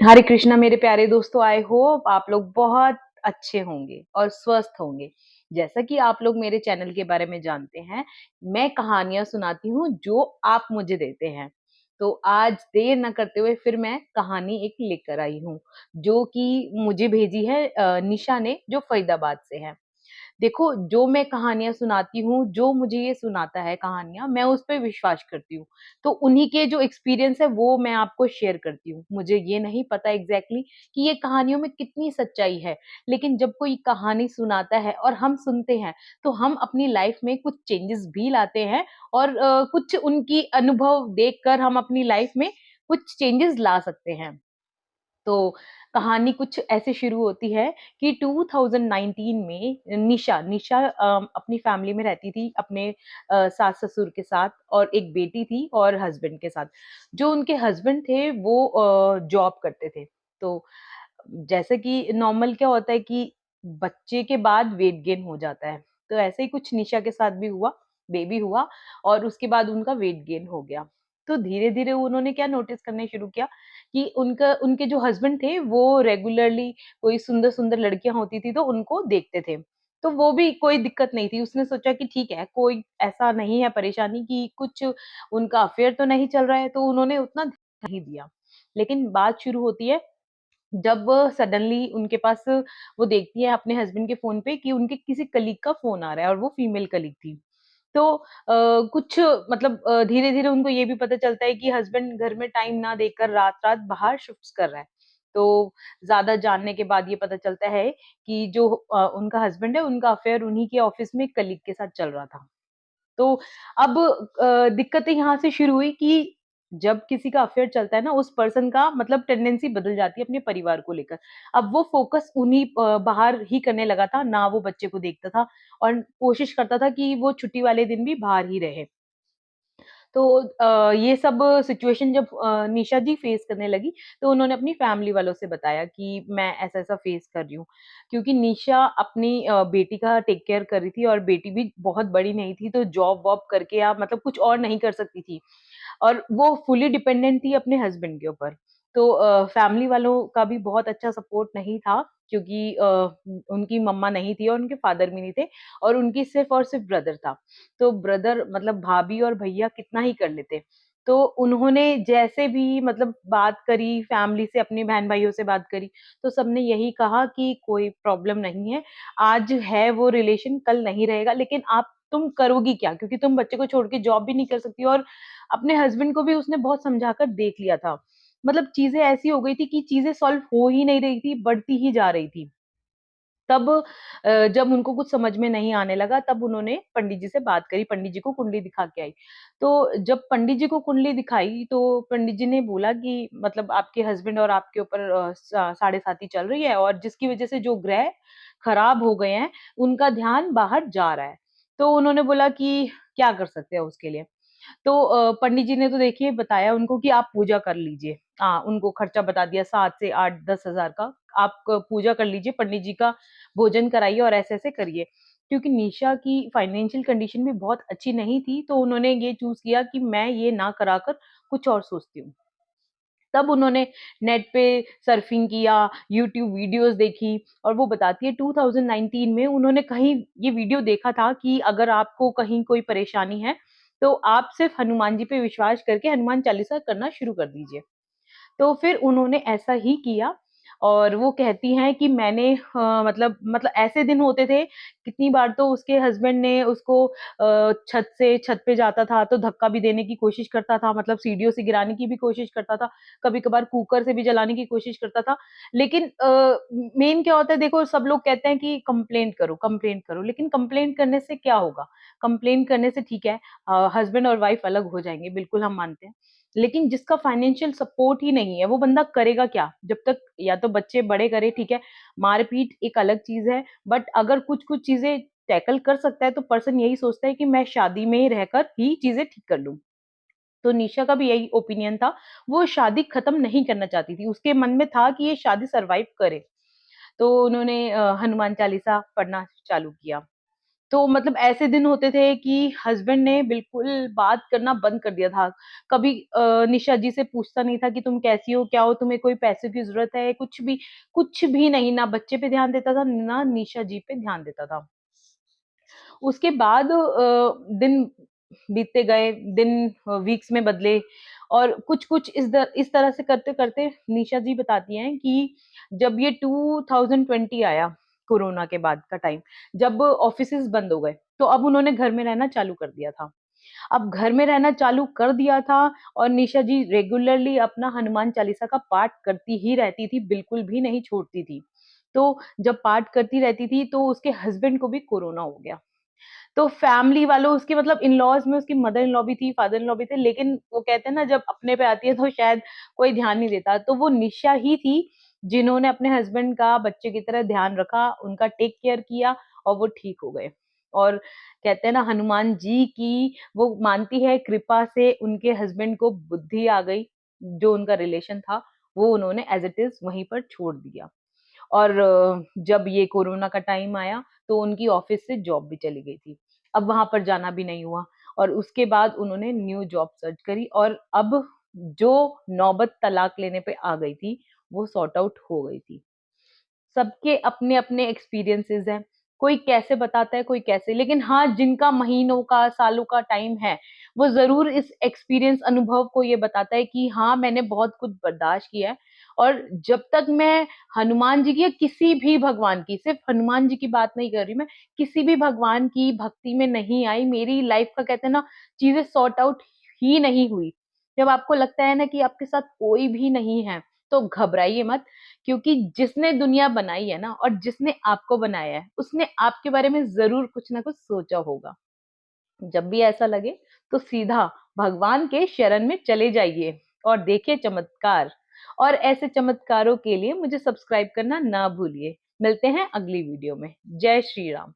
हरे कृष्णा मेरे प्यारे दोस्तों, आई होप आप लोग बहुत अच्छे होंगे और स्वस्थ होंगे। जैसा कि आप लोग मेरे चैनल के बारे में जानते हैं, मैं कहानियाँ सुनाती हूँ जो आप मुझे देते हैं। तो आज देर ना करते हुए फिर मैं कहानी एक लेकर आई हूँ, जो कि मुझे भेजी है निशा ने, जो फरीदाबाद से है। देखो, जो मैं कहानियाँ सुनाती हूँ, जो मुझे ये सुनाता है कहानियाँ, मैं उस पे विश्वास करती हूँ। तो उन्हीं के जो एक्सपीरियंस है, वो मैं आपको शेयर करती हूँ। मुझे ये नहीं पता एग्ज़ैक्टली कि ये कहानियों में कितनी सच्चाई है, लेकिन जब कोई कहानी सुनाता है और हम सुनते हैं, तो हम अपनी लाइफ़ में कुछ चेंजेस भी लाते हैं और कुछ उनकी अनुभव देखकर हम अपनी लाइफ़ में कुछ चेंजेस ला सकते हैं। तो कहानी कुछ ऐसे शुरू होती है कि 2019 में निशा अपनी फैमिली में रहती थी अपने सास-ससुर के साथ और एक बेटी थी और हस्बैंड के साथ। जो उनके हस्बैंड थे वो जॉब करते थे। तो जैसे कि नॉर्मल क्या होता है कि बच्चे के बाद वेट गेन हो जाता है। तो ऐसे ही कुछ निशा के साथ भी हुआ, बेबी हुआ और उसके बाद उनका वेट गेन हो गया। तो धीरे-धीरे उन्होंने क्या नोटिस करने शुरू किया कि उनका उनके जो हस्बैंड थे वो रेगुलरली कोई सुंदर-सुंदर लड़कियाँ होती थी तो उनको देखते थे। तो वो भी कोई दिक्कत नहीं थी। उसने सोचा कि ठीक है, कोई ऐसा नहीं है परेशानी कि कुछ उनका अफेयर तो नहीं चल रहा है, तो उन्होंने उतना ध्यान नहीं दिया। लेकिन बात शुरू होती है जब सडनली उनके पास वो देखती है अपने हस्बैंड के फ़ोन पे कि उनके किसी कलीग का फ़ोन आ रहा है और वो फीमेल कलीग थी। तो कुछ मतलब धीरे-धीरे उनको ये भी पता चलता है कि हस्बैंड घर में टाइम ना देकर रात-रात बाहर शिफ्ट्स कर रहा है। तो ज़्यादा जानने के बाद ये पता चलता है कि जो उनका हस्बैंड है, उनका अफ़ेयर उन्हीं के ऑफ़िस में कलीग के साथ चल रहा था। तो अब दिक्कतें यहाँ से शुरू हुई कि जब किसी का अफ़ेयर चलता है ना, उस पर्सन का मतलब टेंडेंसी बदल जाती है अपने परिवार को लेकर। अब वो फ़ोकस उन्हीं बाहर ही करने लगा था, ना वो बच्चे को देखता था और कोशिश करता था कि वो छुट्टी वाले दिन भी बाहर ही रहे। तो ये सब सिचुएशन जब निशा जी फेस करने लगी, तो उन्होंने अपनी फैमिली वालों से बताया कि मैं ऐसा-ऐसा फेस कर रही हूँ। क्योंकि निशा अपनी बेटी का टेक केयर कर रही थी और बेटी भी बहुत बड़ी नहीं थी, तो जॉब-वॉब करके या मतलब कुछ और नहीं कर सकती थी। और वो फुली डिपेंडेंट थी अपने हस्बैंड के ऊपर। तो फैमिली वालों का भी बहुत अच्छा सपोर्ट नहीं था क्योंकि उनकी मम्मा नहीं थी और उनके फादर भी नहीं थे और उनकी सिर्फ़ और सिर्फ़ ब्रदर था। तो ब्रदर मतलब भाभी और भैया कितना ही कर लेते। तो उन्होंने जैसे भी मतलब बात करी फैमिली से, अपने बहन-भाइयों से बात करी, तो सबने यही कहा कि कोई प्रॉब्लम नहीं है, आज है वो रिलेशन कल नहीं रहेगा लेकिन आप तुम करोगी क्या? क्योंकि तुम बच्चे को छोड़ के जॉब भी नहीं कर सकती और अपने हस्बैंड को भी उसने बहुत समझा कर देख लिया था। मतलब चीज़ें ऐसी हो गई थी कि चीज़ें सॉल्व हो ही नहीं रही थी, बढ़ती ही जा रही थी। तब जब उनको कुछ समझ में नहीं आने लगा तब उन्होंने पंडित जी से बात करी, पंडित जी को कुंडली दिखा के आई। तो जब पंडित जी को कुंडली दिखाई तो पंडित जी ने बोला कि मतलब आपके हस्बैंड और आपके ऊपर सा साढ़े साती चल रही है और जिसकी वज़ह से जो ग्रह खराब हो गए हैं, उनका ध्यान बाहर जा रहा है। तो उन्होंने बोला कि क्या कर सकते हैं उसके लिए? तो पंडित जी ने तो देखिए बताया उनको कि आप पूजा कर लीजिए। उनको खर्चा बता दिया 7 से 8-10 हज़ार का। आप पूजा कर लीजिए, पंडित जी का भोजन कराइए और ऐसे-ऐसे करिए। क्योंकि निशा की फाइनेंशियल कंडीशन भी बहुत अच्छी नहीं थी, तो उन्होंने ये चूज़ किया कि मैं ये ना कराकर कुछ और सोचती हूँ। तब उन्होंने नेट पे सर्फिंग किया, यूट्यूब वीडियोज़ देखी और वो बताती है 2019 में उन्होंने कहीं ये वीडियो देखा था कि अगर आपको कहीं कोई परेशानी है, तो आप सिर्फ़ हनुमान जी पे विश्वास करके हनुमान चालीसा करना शुरू कर दीजिए। तो फिर उन्होंने ऐसा ही किया और वो कहती हैं कि मैंने मतलब ऐसे दिन होते थे, कितनी बार तो उसके हस्बैंड ने उसको छत से छत पे जाता था तो धक्का भी देने की कोशिश करता था, मतलब सीढ़ियों से गिराने की भी कोशिश करता था, कभी-कभार कुकर से भी जलाने की कोशिश करता था। लेकिन मेन क्या होता है देखो सब लोग कहते हैं कि कंप्लेंट करो, लेकिन कंप्लेंट करने से क्या होगा? कंप्लेंट करने से ठीक है हस्बैंड और वाइफ अलग हो जाएँगे, बिल्कुल हम मानते हैं। लेकिन जिसका फाइनेंशियल सपोर्ट ही नहीं है, वो बंदा करेगा क्या? जब तक या तो बच्चे बड़े करे ठीक है, मार-पीट एक अलग चीज़ है, बट अगर कुछ-कुछ चीज़ें टैकल कर सकता है, तो पर्सन यही सोचता है कि मैं शादी में ही रहकर ही चीज़ें ठीक कर लूँ। तो निशा का भी यही ओपिनियन था, वो शादी खत्म नहीं करना चाहती थी, उसके मन में था कि ये शादी सर्वाइव करे। तो उन्होंने हनुमान चालीसा पढ़ना चालू किया। तो मतलब ऐसे दिन होते थे कि हस्बैंड ने बिल्कुल बात करना बंद कर दिया था। कभी निशा जी से पूछता नहीं था कि तुम कैसी हो, क्या हो, तुम्हें कोई पैसे की जरूरत है, कुछ भी नहीं। ना बच्चे पे ध्यान देता था, ना निशा जी पे ध्यान देता था। उसके बाद दिन बीतते गए, दिन वीक्स में बदले, और कुछ-कुछ इस तरह से करते-करते निशा जी बताती हैं कि जब ये 2020 आया, कोरोना के बाद का टाइम, जब ऑफिसेज़ बंद हो गए, तो अब उन्होंने घर में रहना चालू कर दिया था। अब घर में रहना चालू कर दिया था और निशा जी रेगुलरली अपना हनुमान चालीसा का पाठ करती ही रहती थी, बिल्कुल भी नहीं छोड़ती थी। तो जब पाठ करती रहती थी, तो उसके हस्बैंड को भी कोरोना हो गया। तो फैमिली वालों, उसके मतलब इन-लॉज़ में उसकी मदर इन लॉ भी थी, फादर इन लॉ भी थे, लेकिन वो कहते हैं ना जब अपने पे आती है तो शायद कोई ध्यान नहीं देता। तो वो निशा ही थी जिन्होंने अपने हस्बैंड का बच्चे की तरह ध्यान रखा, उनका टेक केयर किया और वो ठीक हो गए। और कहते हैं ना हनुमान जी की वो मानती है कृपा से उनके हस्बैंड को बुद्धि आ गई, जो उनका रिलेशन था, वो उन्होंने एज़ इट इज़ वहीं पर छोड़ दिया। और जब ये कोरोना का टाइम आया, तो उनकी ऑफ़िस से जॉब भी चली गई थी। अब वहाँ पर जाना भी नहीं हुआ और उसके बाद उन्होंने न्यू जॉब सर्च करी और अब जो नौबत तलाक लेने पे आ गई थी, वो सॉर्ट आउट हो गई थी। सबके अपने-अपने एक्सपीरियंसेस हैं। कोई कैसे बताता है, कोई कैसे, लेकिन हाँ, जिनका महीनों का, सालों का टाइम है, वो ज़रूर इस एक्सपीरियंस अनुभव को ये बताता है कि हाँ, मैंने बहुत कुछ बर्दाश्त किया है और जब तक मैं हनुमान जी की या किसी भी भगवान की, सिर्फ़ हनुमान जी की बात नहीं कर रही मैं, किसी भी भगवान की भक्ति में नहीं आई, मेरी लाइफ़ का कहते हैं ना, चीज़ें सॉर्ट आउट ही नहीं हुई। जब आपको लगता है ना कि आपके साथ कोई भी नहीं है, तो घबराइए मत, क्योंकि जिसने दुनिया बनाई है ना और जिसने आपको बनाया है, उसने आपके बारे में ज़रूर कुछ ना कुछ सोचा होगा। जब भी ऐसा लगे, तो सीधा भगवान के शरण में चले जाइए और देखिए चमत्कार। और ऐसे चमत्कारों के लिए मुझे सब्सक्राइब करना ना भूलिए। मिलते हैं अगली वीडियो में। जय श्री राम।